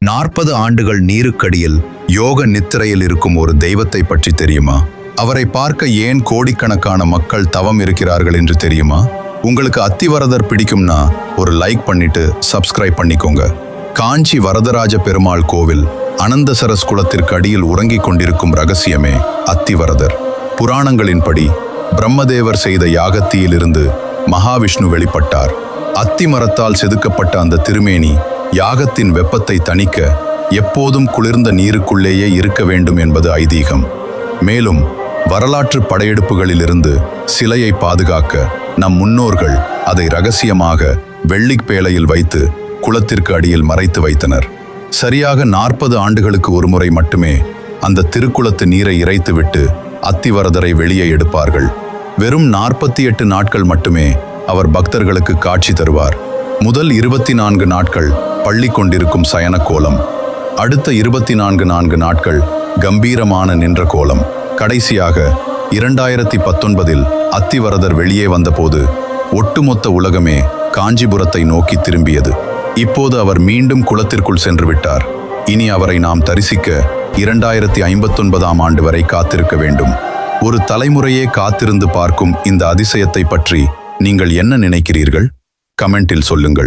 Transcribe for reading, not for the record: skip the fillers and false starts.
40 ஆண்டுகள் நீருக்கடியில் யோக நித்திரையில் இருக்கும் ஒரு தெய்வத்தை பற்றி தெரியுமா? அவரை பார்க்க ஏன் கோடிக்கணக்கான மக்கள் தவம் இருக்கிறார்கள் என்று தெரியுமா? உங்களுக்கு அத்திவரதர் பிடிக்கும்னா ஒரு லைக் பண்ணிட்டு சப்ஸ்கிரைப் பண்ணிக்கோங்க. காஞ்சி வரதராஜ பெருமாள் கோவில் அனந்தசரஸ் குளத்திற்கு அடியில் உறங்கிக் கொண்டிருக்கும் ரகசியமே அத்திவரதர். புராணங்களின்படி பிரம்மதேவர் செய்த யாகத்தியிலிருந்து மகாவிஷ்ணு வெளிப்பட்டார். அத்தி மரத்தால் செதுக்கப்பட்ட அந்த திருமேனி யாகத்தின் வெப்பத்தை தணிக்க எப்போதும் குளிர்ந்த நீருக்குள்ளேயே இருக்க வேண்டும் என்பது ஐதீகம். மேலும் வரலாற்று படையெடுப்புகளிலிருந்து சிலையை பாதுகாக்க நம் முன்னோர்கள் அதை இரகசியமாக வெள்ளிப்பேழையில் வைத்து குளத்திற்கு அடியில் மறைத்து வைத்தனர். சரியாக 40 ஆண்டுகளுக்கு ஒருமுறை மட்டுமே அந்த திருக்குளத்து நீரை இறைத்துவிட்டு அத்திவரதரை வெளியே எடுப்பார்கள். வெறும் 48 நாட்கள் மட்டுமே அவர் பக்தர்களுக்கு காட்சி தருவார். முதல் 24 நாட்கள் பள்ளி கொண்டிருக்கும் சயன கோலம், அடுத்த 24 நாட்கள் கம்பீரமான நின்ற கோலம். கடைசியாக 2019 அத்திவரதர் வெளியே வந்தபோது ஒட்டுமொத்த உலகமே காஞ்சிபுரத்தை நோக்கி திரும்பியது. இப்போது அவர் மீண்டும் குளத்திற்குள் சென்று விட்டார். இனி அவரை நாம் தரிசிக்க 2059 ஆண்டு வரை காத்திருக்க வேண்டும். ஒரு தலைமுறையே காத்திருந்து பார்க்கும் இந்த அதிசயத்தை பற்றி நீங்கள் என்ன நினைக்கிறீர்கள்? கமெண்டில் சொல்லுங்கள்.